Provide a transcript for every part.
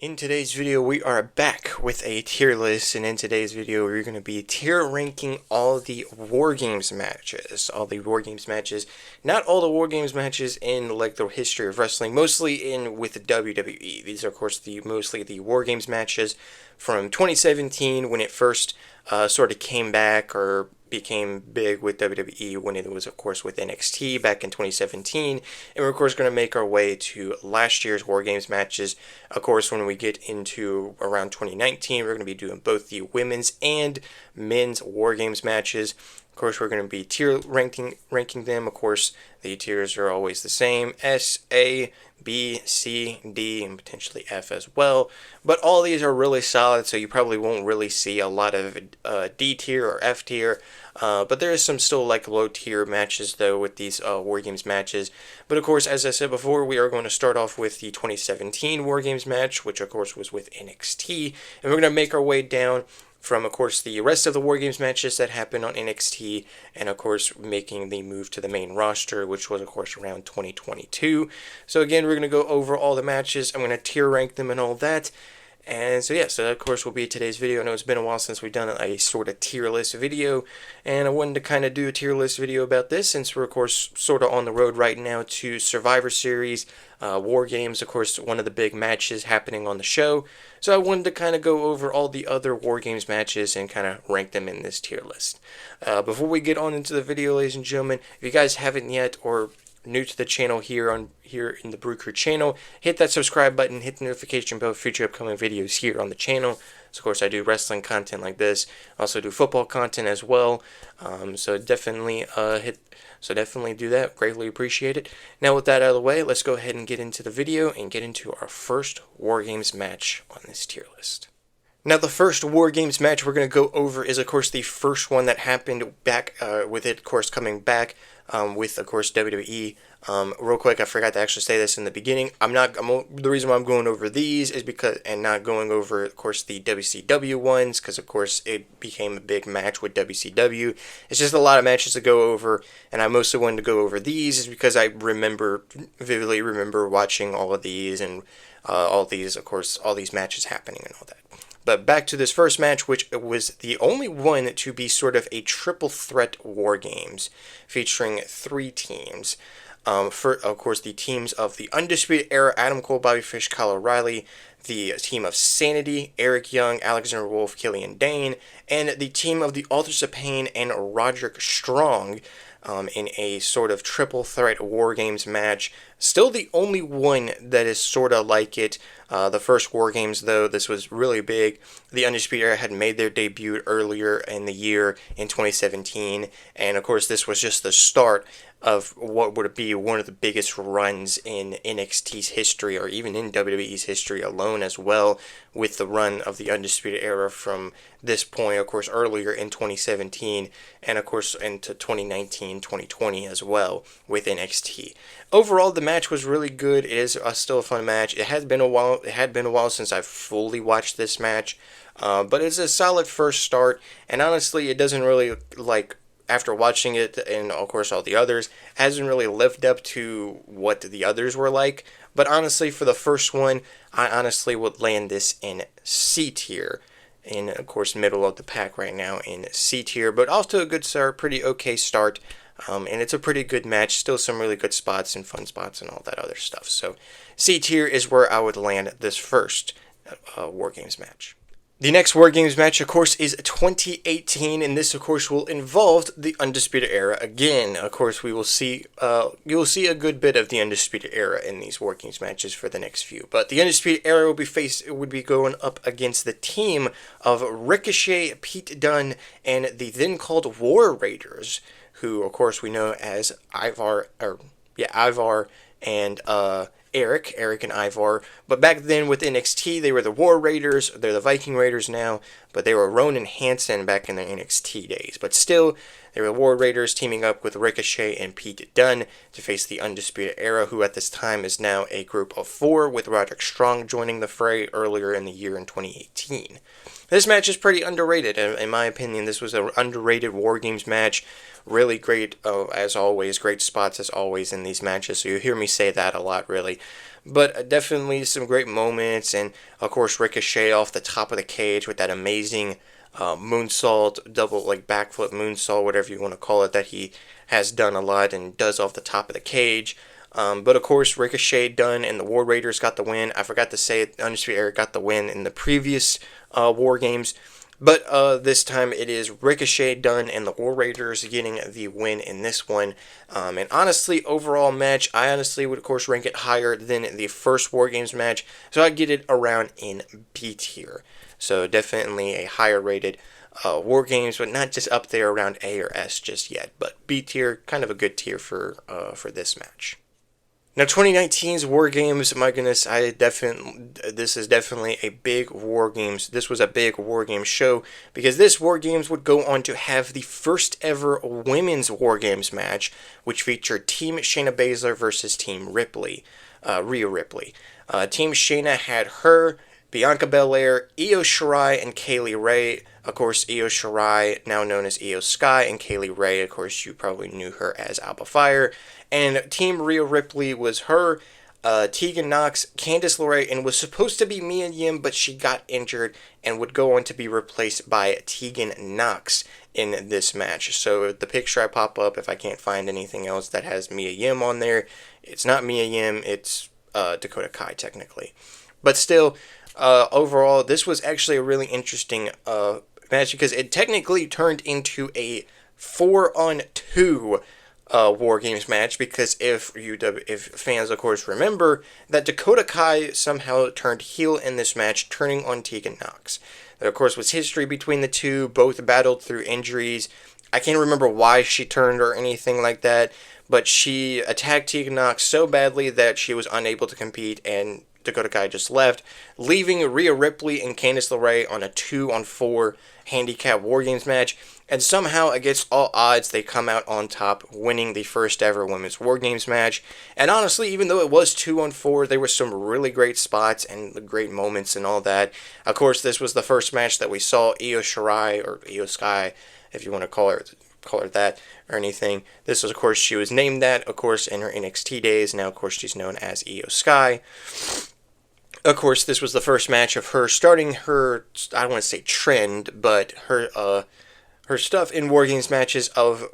In today's video, we are back with a tier list, and in today's video, we're going to be tier ranking all the wargames matches. Not all the wargames matches in like the history of wrestling, mostly in with the WWE. These are, of course, mostly the wargames matches from 2017 when it first sort of came back or became big with WWE when it was, of course, with NXT back in 2017. And we're, of course, going to make our way to last year's War Games matches. Of course, when we get into around 2019, we're going to be doing both the women's and men's War Games matches. Of course, we're going to be tier ranking them. Of course, the tiers are always the same: S, A, B, C, D, and potentially F as well. But all these are really solid, so you probably won't really see a lot of D tier or F tier. But there is some still like low tier matches though with these War Games matches. But of course, as I said before, we are going to start off with the 2017 War Games match, which of course was with NXT, and we're going to make our way down from, of course, the rest of the War Games matches that happened on NXT, and of course making the move to the main roster, which was of course around 2022. So again, we're going to go over all the matches. I'm going to tier rank them and all that. And so yeah, so that of course will be today's video. I know it's been a while since we've done a sort of tier list video, and I wanted to kind of do a tier list video about this since we're of course sort of on the road right now to Survivor Series, War Games, of course one of the big matches happening on the show. So I wanted to kind of go over all the other War Games matches and kind of rank them in this tier list. Before we get on into the video, ladies and gentlemen, if you guys haven't yet or new to the channel here in the BrewCrew channel, hit that subscribe button, hit the notification bell for future upcoming videos here on the channel. So of course I do wrestling content like this, I also do football content as well. So definitely do that, greatly appreciate it. Now with that out of the way, let's go ahead and get into the video and get into our first War Games match on this tier list. Now, the first War Games match we're going to go over is, of course, the first one that happened back, with it, of course, coming back with, of course, WWE. Real quick, I forgot to actually say this in the beginning. The reason why I'm going over these is because, and not going over, of course, the WCW ones, because, of course, it became a big match with WCW. It's just a lot of matches to go over, and I mostly wanted to go over these is because I vividly remember watching all of these and all these, of course, all these matches happening and all that. But back to this first match, which was the only one to be sort of a triple threat War Games, featuring three teams. For, of course, the teams of the Undisputed Era, Adam Cole, Bobby Fish, Kyle O'Reilly, the team of Sanity, Eric Young, Alexander Wolf, Killian Dane, and the team of the Authors of Pain and Roderick Strong, in a sort of triple threat War Games match. Still the only one that is sort of like it. The first War Games, though, this was really big. The Undisputed Era had made their debut earlier in the year in 2017, and of course this was just the start of what would be one of the biggest runs in NXT's history, or even in WWE's history alone as well, with the run of the Undisputed Era from this point, of course, earlier in 2017, and of course into 2019, 2020 as well with NXT. Overall, the match was really good. It is still a fun match. It had been a while since I've fully watched this match, but it's a solid first start, and honestly, it doesn't really, like, after watching it, and of course all the others, hasn't really lived up to what the others were like. But honestly, for the first one, I honestly would land this in C tier. In, of course, middle of the pack right now in C tier, but also a good start, pretty okay start. And it's a pretty good match, still some really good spots and fun spots and all that other stuff. So C tier is where I would land this first War Games match. The next War Games match, of course, is 2018, and this, of course, will involve the Undisputed Era again. Of course, you will see a good bit of the Undisputed Era in these War Games matches for the next few. But the Undisputed Era would be going up against the team of Ricochet, Pete Dunne, and the then called War Raiders, who, of course, we know as Ivar and Eric and Ivar. But back then with NXT, they were the War Raiders. They're the Viking Raiders now, but they were Ronan Hansen back in their NXT days. But still, they were the War Raiders teaming up with Ricochet and Pete Dunne to face the Undisputed Era, who at this time is now a group of four, with Roderick Strong joining the fray earlier in the year in 2018. This match is pretty underrated. In my opinion, this was an underrated War Games match. Really great, as always, great spots as always in these matches, so you'll hear me say that a lot, really. but definitely some great moments, and of course Ricochet off the top of the cage with that amazing moonsault, double like backflip moonsault, whatever you want to call it, that he has done a lot and does off the top of the cage. But of course, Ricochet done and the War Raiders got the win. I forgot to say it, Undisputed Era got the win in the previous War Games. But this time it is Ricochet done and the War Raiders getting the win in this one. And honestly, overall match, I honestly would of course rank it higher than the first War Games match. So I'd get it around in B tier. So definitely a higher rated War Games, but not just up there around A or S just yet. But B tier, kind of a good tier for this match. Now, 2019's War Games, my goodness, this is definitely a big War Games. This was a big War Games show because this War Games would go on to have the first ever women's War Games match, which featured Team Shayna Baszler versus Team Ripley, Rhea Ripley. Team Shayna had her, Bianca Belair, Io Shirai, and Kaylee Ray. Of course, Io Shirai, now known as Io Sky, and Kaylee Ray, of course, you probably knew her as Alba Fire. And Team Rhea Ripley was her, Tegan Nox, Candice LeRae, and was supposed to be Mia Yim, but she got injured and would go on to be replaced by Tegan Nox in this match. So the picture I pop up, if I can't find anything else that has Mia Yim on there, it's not Mia Yim, it's Dakota Kai, technically. But still, overall, this was actually a really interesting match because it technically turned into a 4-on-2 War Games match, because if fans of course remember that Dakota Kai somehow turned heel in this match, turning on Tegan Nox. There of course was history between the two, both battled through injuries. I can't remember why she turned or anything like that, but she attacked Tegan Nox so badly that she was unable to compete, and Dakota Kai just left, leaving Rhea Ripley and Candice LeRae on a 2-on-4 handicap War Games match. And somehow, against all odds, they come out on top, winning the first ever Women's War Games match. And honestly, even though it was 2-on-4, there were some really great spots and great moments and all that. Of course, this was the first match that we saw Io Shirai, or Io Sky, if you want to call her that, or anything. This was, of course, she was named that, of course, in her NXT days. Now, of course, she's known as Io Sky. Of course, this was the first match of her starting her, I don't want to say trend, but her stuff in War Games matches of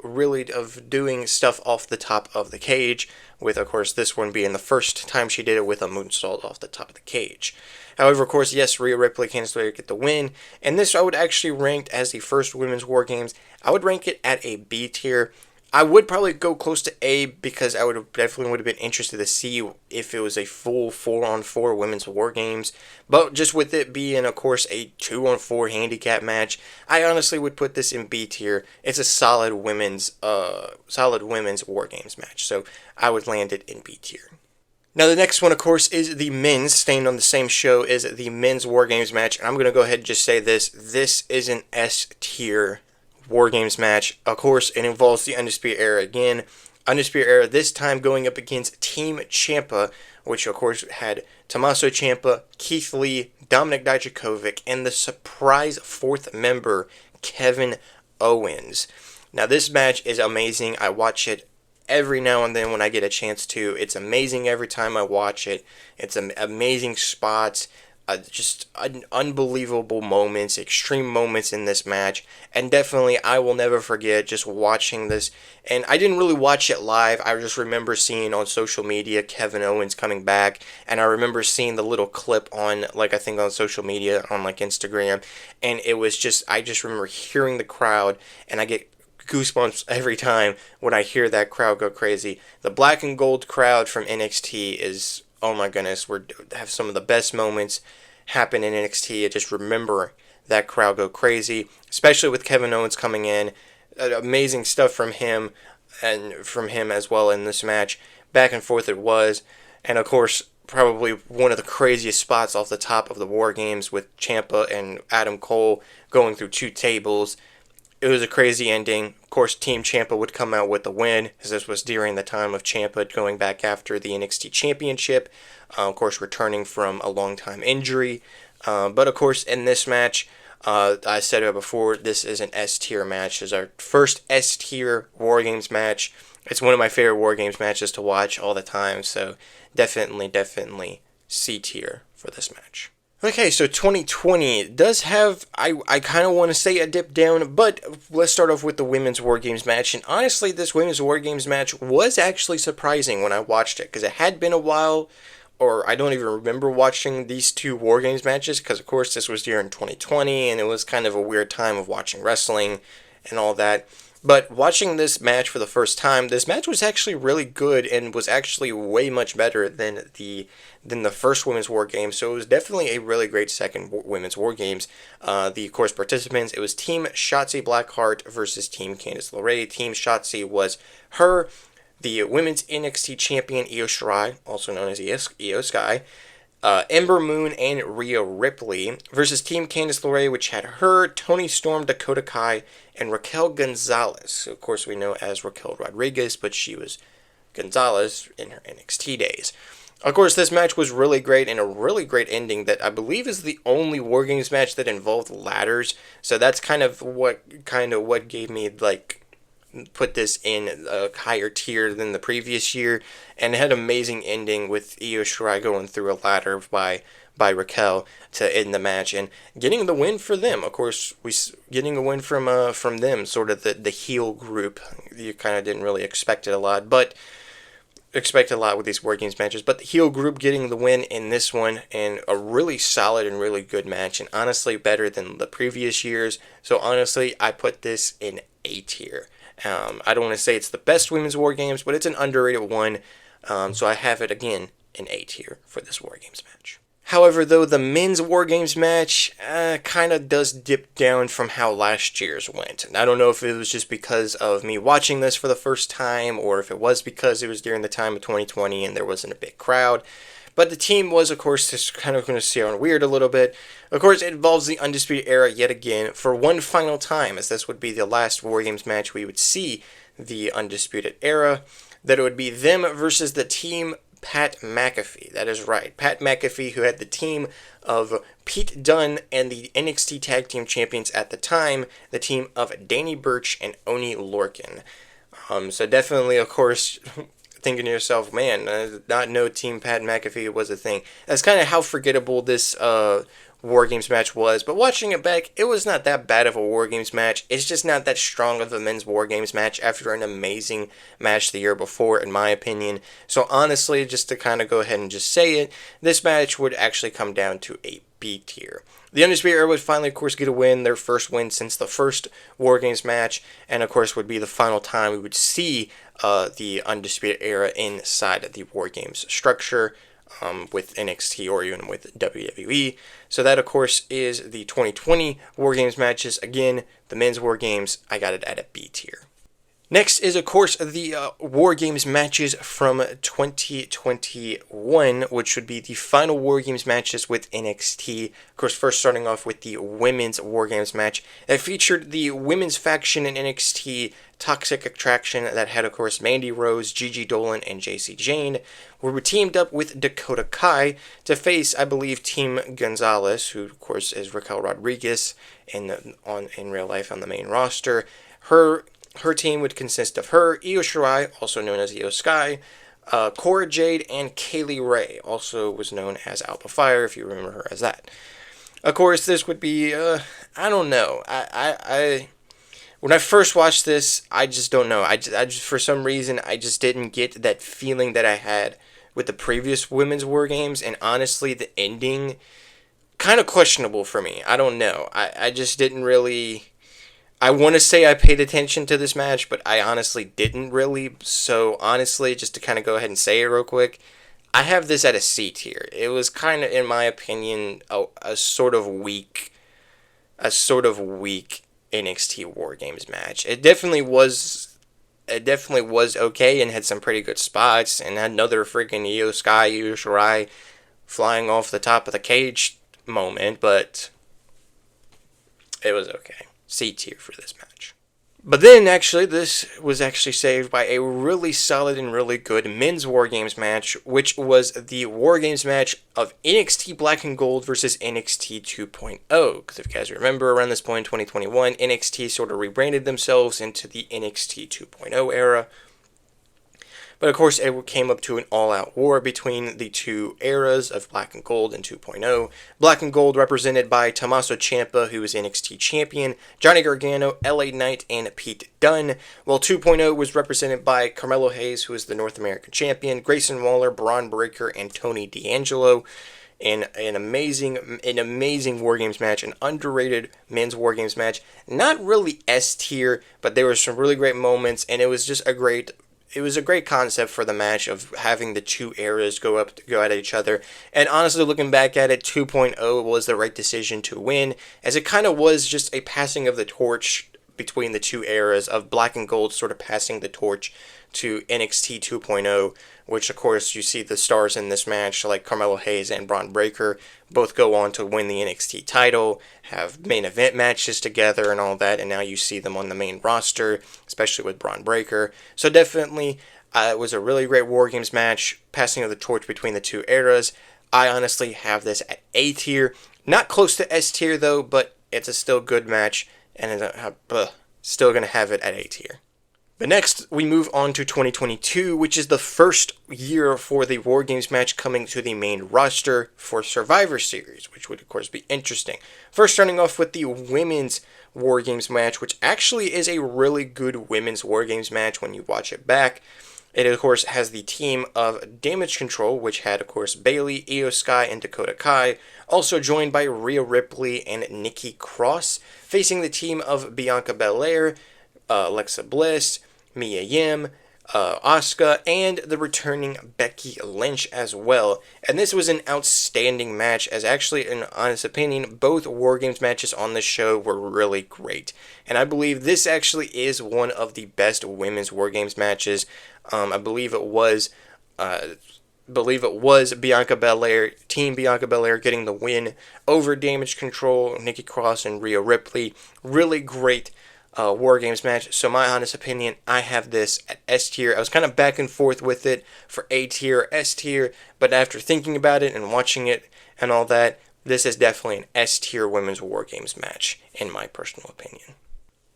doing stuff off the top of the cage, with, of course, this one being the first time she did it with a moonsault off the top of the cage. However, of course, yes, Rhea Ripley, Candice LeRae get the win, and this I would actually rank as the first Women's War Games. I would rank it at a B tier. I would probably go close to A because I would have been interested to see if it was a full 4-on-4 Women's War Games. But just with it being, of course, a 2-on-4 handicap match, I honestly would put this in B tier. It's a solid women's War Games match, so I would land it in B tier. Now, the next one, of course, is the men's, staying on the same show, is the men's War Games match. And I'm going to go ahead and just say this. This is an S tier War Games match. Of course, it involves the Undisputed Era again. Undisputed Era this time going up against Team Ciampa, which of course had Tommaso Ciampa, Keith Lee, Dominik Dijakovic, and the surprise fourth member, Kevin Owens. Now, this match is amazing. I watch it every now and then when I get a chance to. It's amazing every time I watch it. It's amazing spots. Just unbelievable moments, extreme moments in this match, and definitely I will never forget just watching this. And I didn't really watch it live. I just remember seeing on social media Kevin Owens coming back, and I remember seeing the little clip on, like, I think on social media, on like Instagram, and it was just, I just remember hearing the crowd, and I get goosebumps every time when I hear that crowd go crazy. The black and gold crowd from NXT is, oh my goodness, have some of the best moments happen in NXT. I just remember that crowd go crazy, especially with Kevin Owens coming in. Amazing stuff from him, and from him as well in this match. Back and forth it was, and of course, probably one of the craziest spots off the top of the War Games with Ciampa and Adam Cole going through two tables. It was a crazy ending. Of course, Team Ciampa would come out with the win, as this was during the time of Ciampa going back after the NXT Championship, of course, returning from a long-time injury. But, of course, in this match, I said it before, this is an S tier match. It's our first S tier War Games match. It's one of my favorite War Games matches to watch all the time, so definitely C tier for this match. Okay, so 2020 does have, I kind of want to say a dip down, but let's start off with the Women's War Games match. And honestly, this Women's War Games match was actually surprising when I watched it, because it had been a while, or I don't even remember watching these two War Games matches, because of course this was during 2020, and it was kind of a weird time of watching wrestling and all that. But watching this match for the first time, this match was actually really good and was actually way much better than the first Women's War Games. So it was definitely a really great second Women's War Games. The of course participants, it was Team Shotzi Blackheart versus Team Candice LeRae. Team Shotzi was her, the Women's NXT Champion Io Shirai, also known as Io Sky, Ember Moon, and Rhea Ripley, versus Team Candice LeRae, which had her, Toni Storm, Dakota Kai, and Raquel Gonzalez. Of course, we know as Raquel Rodriguez, but she was Gonzalez in her NXT days. Of course, this match was really great, and a really great ending that I believe is the only War Games match that involved ladders. So that's kind of what gave me, like, put this in a higher tier than the previous year, and it had an amazing ending with Io Shirai going through a ladder by Raquel to end the match and getting the win for them. Of course, getting a win from them, sort of the heel group. You kind of didn't really expect it a lot, but expect a lot with these War Games matches, but the heel group getting the win in this one, and a really solid and really good match, and honestly better than the previous years. So honestly, I put this in A tier. I don't want to say it's the best Women's War Games, but it's an underrated one. So I have it again in A tier for this War Games match. However, though, the Men's War Games match kind of does dip down from how last year's went. And I don't know if it was just because of me watching this for the first time, or if it was because it was during the time of 2020 and there wasn't a big crowd. But the team was, of course, just kind of going to sound weird a little bit. Of course, it involves the Undisputed Era yet again for one final time, as this would be the last War Games match we would see the Undisputed Era. That it would be them versus the Team Pat McAfee. That is right, Pat McAfee, who had the team of Pete Dunne and the NXT Tag Team Champions at the time, the team of Danny Burch and Oney Lorcan. So definitely, of course, thinking to yourself, man, not know Team Pat McAfee was a thing. That's kind of how forgettable this War Games match was, but watching it back, it was not that bad of a War Games match. It's just not that strong of a Men's War Games match after an amazing match the year before, in my opinion. So honestly, just to kind of go ahead and just say it, this match would actually come down to a B tier. The Undisputed Era would finally, of course, get a win, their first win since the first War Games match, and of course would be the final time we would see the Undisputed Era inside of the War Games structure with NXT or even with WWE. So that, of course, is the 2020 War Games matches. Again, the Men's War Games, I got it at a B tier. Next is, of course, the War Games matches from 2021, which would be the final War Games matches with NXT. Of course, first starting off with the Women's War Games match that featured the women's faction in NXT, Toxic Attraction, that had, of course, Mandy Rose, Gigi Dolan, and JC Jane, were teamed up with Dakota Kai to face, I believe, Team Gonzalez, who, of course, is Raquel Rodriguez in real life on the main roster. Her team would consist of her, Io Shirai, also known as Io Sky, Cora Jade, and Kaylee Ray, also was known as Alpha Fire, if you remember her as that. Of course, this would be, I don't know. When I first watched this, I just don't know. I just, for some reason, I just didn't get that feeling that I had with the previous Women's War Games, and honestly, the ending, kind of questionable for me. I don't know. I just didn't really... I want to say I paid attention to this match, but I honestly didn't really. So honestly, just to kind of go ahead and say it real quick, I have this at a C tier. It was kind of, in my opinion, a sort of weak NXT War Games match. It definitely was okay and had some pretty good spots and had another freaking Io Sky, Io Shirai flying off the top of the cage moment, but it was okay. C tier for this match. But then, actually, this was actually saved by a really solid and really good men's War Games match, which was the War Games match of NXT Black and Gold versus NXT 2.0. Because if you guys remember, around this point in 2021, NXT sort of rebranded themselves into the NXT 2.0 era. But of course, it came up to an all-out war between the two eras of Black and Gold and 2.0. Black and Gold represented by Tommaso Ciampa, who was NXT champion, Johnny Gargano, LA Knight, and Pete Dunne, while 2.0 was represented by Carmelo Hayes, who was the North American champion, Grayson Waller, Braun Breaker, and Tony D'Angelo. In an amazing War Games match, an underrated men's War Games match. Not really S tier, but there were some really great moments, and it was a great concept for the match of having the two eras go at each other. And honestly, looking back at it, 2.0 was the right decision to win, as it kind of was just a passing of the torch between the two eras of Black and Gold, sort of passing the torch to NXT 2.0, which of course you see the stars in this match like Carmelo Hayes and Braun Breaker both go on to win the NXT title, have main event matches together and all that, and now you see them on the main roster, especially with Braun Breaker. So definitely, it was a really great War Games match, passing of the torch between the two eras. I honestly have this at A tier, not close to S tier though, but it's a still good match, and still gonna have it at A tier. But next, we move on to 2022, which is the first year for the War Games match coming to the main roster for Survivor Series, which would, of course, be interesting. First, starting off with the women's War Games match, which actually is a really good women's War Games match when you watch it back. It, of course, has the team of Damage Control, which had, of course, Bayley, Io Sky, and Dakota Kai, also joined by Rhea Ripley and Nikki Cross, facing the team of Bianca Belair, Alexa Bliss, Mia Yim, Asuka, and the returning Becky Lynch as well. And this was an outstanding match, as actually, in honest opinion, both War Games matches on the show were really great. And I believe this actually is one of the best women's War Games matches. I believe it was Bianca Belair, Team Bianca Belair getting the win over Damage Control, Nikki Cross, and Rhea Ripley. Really great War Games match. So my honest opinion, I have this at S tier. I was kind of back and forth with it for A tier, S tier, but after thinking about it and watching it and all that, this is definitely an S tier women's War Games match, in my personal opinion.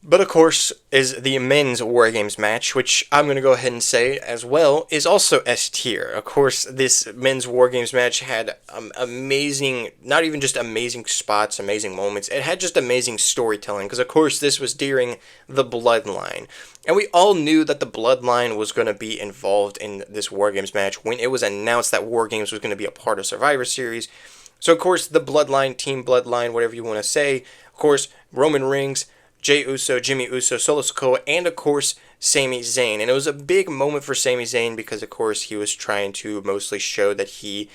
But of course, is the men's War Games match, which I'm going to go ahead and say as well, is also S tier. Of course, this men's War Games match had amazing, not even just amazing spots, amazing moments, it had just amazing storytelling, because of course this was during the Bloodline. And we all knew that the Bloodline was going to be involved in this War Games match when it was announced that War Games was going to be a part of Survivor Series. So of course, the Bloodline, Team Bloodline, whatever you want to say, of course, Roman Reigns, Jey Uso, Jimmy Uso, Solo Sikoa, and of course, Sami Zayn. And it was a big moment for Sami Zayn because, of course, he was trying to mostly show that he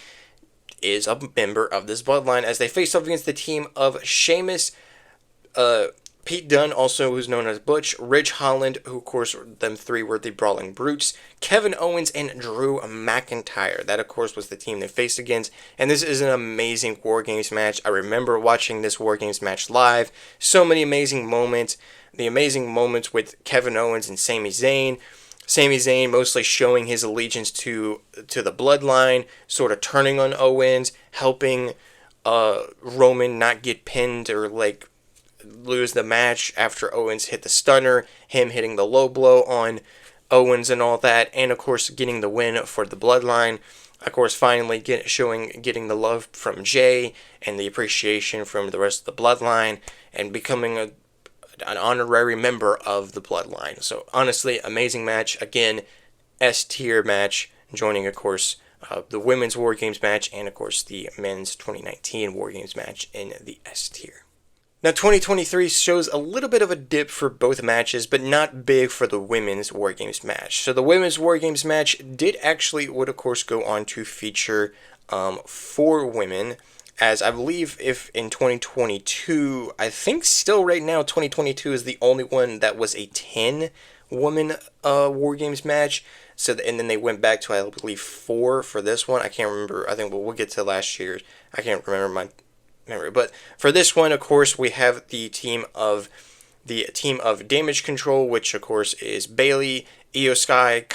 is a member of this bloodline as they faced off against the team of Sheamus, Pete Dunne, also who's known as Butch, Ridge Holland, who of course them three were the Brawling Brutes, Kevin Owens, and Drew McIntyre. That of course was the team they faced against, and this is an amazing War Games match. I remember watching this War Games match live. So many amazing moments. The amazing moments with Kevin Owens and Sami Zayn. Sami Zayn mostly showing his allegiance to the bloodline, sort of turning on Owens, helping Roman not get pinned or lose the match after Owens hit the stunner, him hitting the low blow on Owens and all that, and of course getting the win for the bloodline. Of course, finally getting the love from Jay and the appreciation from the rest of the bloodline, and becoming an honorary member of the bloodline. So honestly, amazing match. Again, S tier match, joining of course the women's War Games match, and of course the men's 2019 War Games match in the S tier. Now, 2023 shows a little bit of a dip for both matches, but not big for the women's War Games match. So the women's War Games match would of course go on to feature 4 women, as I believe if in 2022, I think still right now 2022 is the only one that was a 10-woman War Games match. So and then they went back to, I believe, 4 for this one. I can't remember. I think we'll get to last year's. I can't remember my memory. But for this one, of course, we have the team of the team of Damage Control, which of course is Bailey, Io Sky,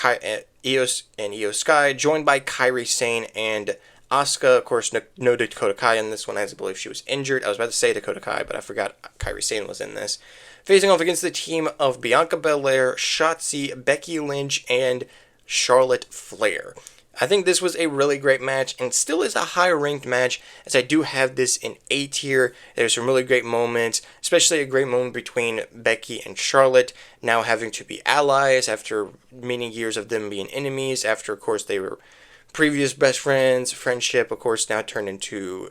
Io Sky, joined by Kairi Sane and Asuka. Of course, no Dakota Kai in this one, as I believe she was injured. I was about to say Dakota Kai, but I forgot Kairi Sane was in this. Facing off against the team of Bianca Belair, Shotzi, Becky Lynch, and Charlotte Flair. I think this was a really great match and still is a high-ranked match, as I do have this in A tier. There's some really great moments, especially a great moment between Becky and Charlotte, now having to be allies after many years of them being enemies, after, of course, they were previous best friends. Friendship, of course, now turned into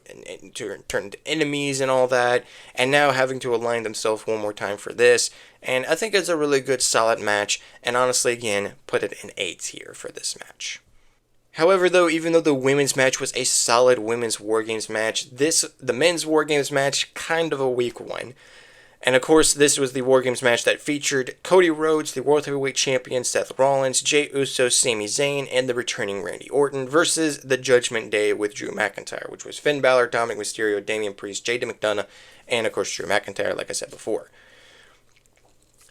enemies and all that, and now having to align themselves one more time for this. And I think it's a really good, solid match, and honestly, again, put it in A tier for this match. However, though, even though the women's match was a solid women's War Games match, the men's War Games match, kind of a weak one. And of course, this was the War Games match that featured Cody Rhodes, the World Heavyweight Champion, Seth Rollins, Jey Uso, Sami Zayn, and the returning Randy Orton versus the Judgment Day with Drew McIntyre, which was Finn Balor, Dominic Mysterio, Damian Priest, JD McDonough, and of course Drew McIntyre, like I said before.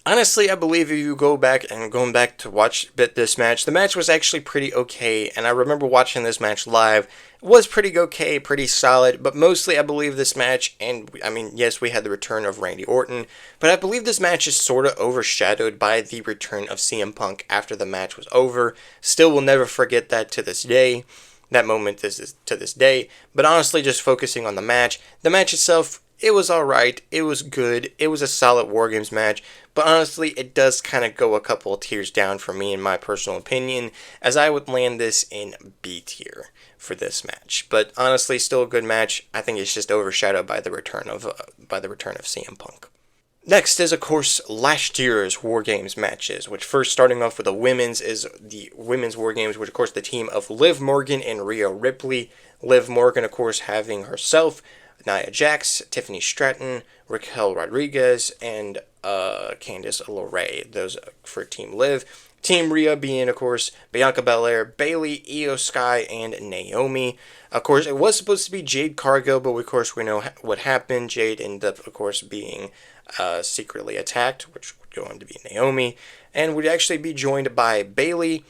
Honestly, I believe if you go back to watch this match, the match was actually pretty okay, and I remember watching this match live. It was pretty okay, pretty solid, but mostly I believe this match, and I mean, yes, we had the return of Randy Orton, but I believe this match is sort of overshadowed by the return of CM Punk after the match was over. Still will never forget that to this day. That moment is to this day, but honestly, just focusing on the match itself, it was alright, it was good, it was a solid War Games match, but honestly, it does kind of go a couple of tiers down for me in my personal opinion, as I would land this in B tier for this match. But honestly, still a good match. I think it's just overshadowed by the return of CM Punk. Next is, of course, last year's War Games matches, which first starting off with the women's is the women's War Games, which of course the team of Liv Morgan and Rhea Ripley. Liv Morgan, of course, having herself Nia Jax, Tiffany Stratton, Raquel Rodriguez, and Candice LeRae. Those for Team Liv. Team Rhea being, of course, Bianca Belair, Bayley, Io Sky, and Naomi. Of course, it was supposed to be Jade Cargill, but of course we know what happened. Jade ended up, of course, being secretly attacked, which would go on to be Naomi, and would actually be joined by Bayley,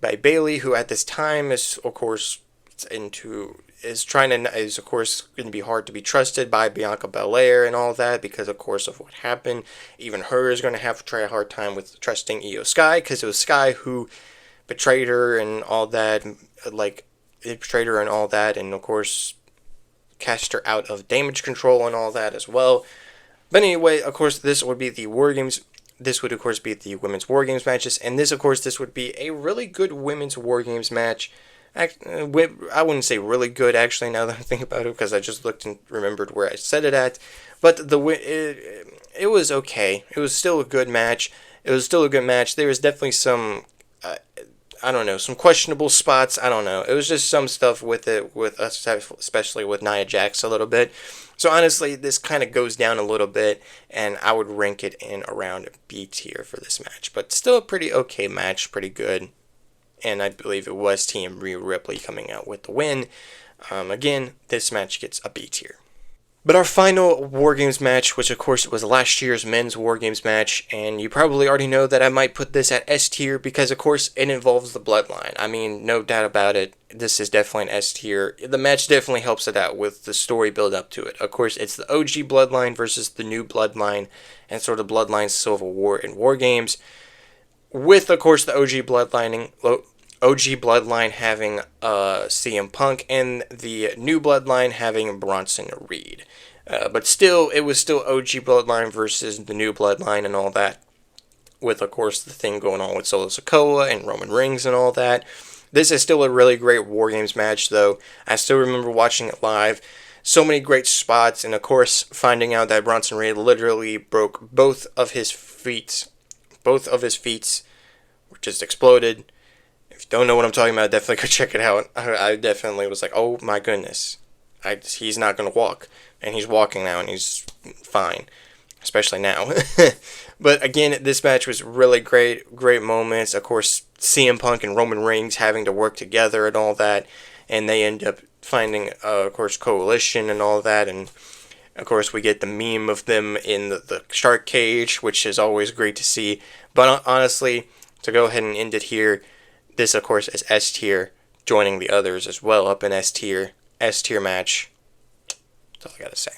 who at this time is, of course, is of course going to be hard to be trusted by Bianca Belair and all that, because of course of what happened. Even her is going to have to try a hard time with trusting Io Sky, because it was Sky who betrayed her and all that, and of course cast her out of Damage Control and all that as well. But anyway, of course, this would be the War Games. This would, of course, be the women's War Games matches, and this would be a really good women's War Games match. I wouldn't say really good, actually, now that I think about it, because I just looked and remembered where I said it at. But it was okay. It was still a good match. There was definitely some, some questionable spots. I don't know. It was just some stuff with it, especially with Nia Jax a little bit. So honestly, this kind of goes down a little bit, and I would rank it in around B tier for this match. But still a pretty okay match, pretty good. And I believe it was Team Rhea Ripley coming out with the win. Again, this match gets a B tier. But our final War Games match, which of course was last year's men's War Games match, and you probably already know that I might put this at S tier because of course it involves the Bloodline. I mean, no doubt about it, this is definitely an S tier. The match definitely helps it out with the story build up to it. Of course, it's the OG Bloodline versus the new Bloodline, and sort of Bloodline Civil War in War Games, with of course the OG Bloodline having CM Punk and the new Bloodline having Bronson Reed. But still, it was still OG Bloodline versus the new Bloodline and all that, with, of course, the thing going on with Solo Sikoa and Roman Reigns and all that. This is still a really great War Games match, though. I still remember watching it live. So many great spots, and of course, finding out that Bronson Reed literally broke both of his feet, just exploded. If you don't know what I'm talking about, definitely go check it out. I definitely was like, oh my goodness. He's not going to walk. And he's walking now, and he's fine. Especially now. But again, this match was really great. Great moments. Of course, CM Punk and Roman Reigns having to work together and all that. And they end up finding, of course, coalition and all that. And Of course, we get the meme of them in the shark cage, which is always great to see. But honestly, to go ahead and end it here, this, of course, is S tier, joining the others as well up in S tier match. That's all I gotta say.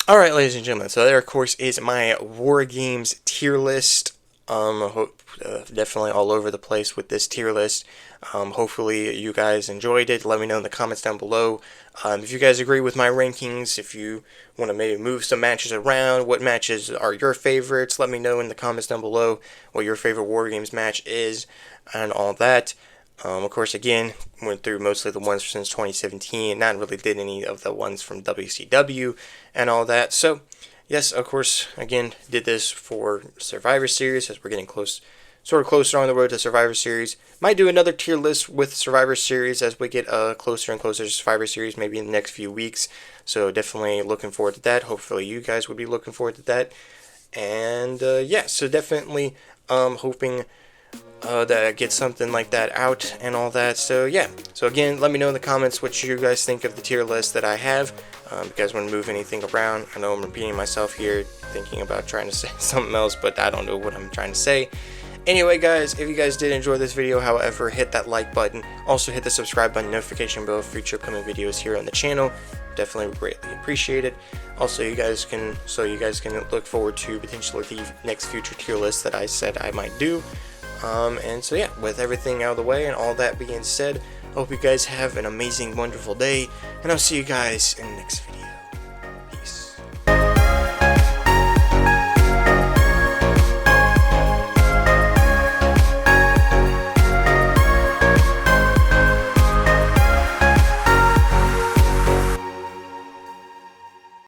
Alright, ladies and gentlemen, so there, of course, is my War Games tier list. Definitely all over the place with this tier list. Hopefully you guys enjoyed it. Let me know in the comments down below. If you guys agree with my rankings, if you want to maybe move some matches around, what matches are your favorites, let me know in the comments down below what your favorite War Games match is and all that. Of course, again, went through mostly the ones since 2017, not really did any of the ones from WCW and all that. So, yes, of course, again, did this for Survivor Series as we're getting sort of closer on the road to Survivor Series. Might do another tier list with Survivor Series as we get closer and closer to Survivor Series, maybe in the next few weeks. So definitely looking forward to that. Hopefully you guys would be looking forward to that. And yeah, so definitely hoping that I get something like that out and all that. So yeah, so again, let me know in the comments what you guys think of the tier list that I have. If you guys want to move anything around, I know I'm repeating myself here, thinking about trying to say something else, but I don't know what I'm trying to say. Anyway, guys, if you guys did enjoy this video, however, hit that like button. Also hit the subscribe button, notification bell for future upcoming videos here on the channel. Definitely greatly appreciate it. Also, you guys can look forward to potentially the next future tier list that I said I might do. And so yeah, with everything out of the way and all that being said, I hope you guys have an amazing, wonderful day, and I'll see you guys in the next video.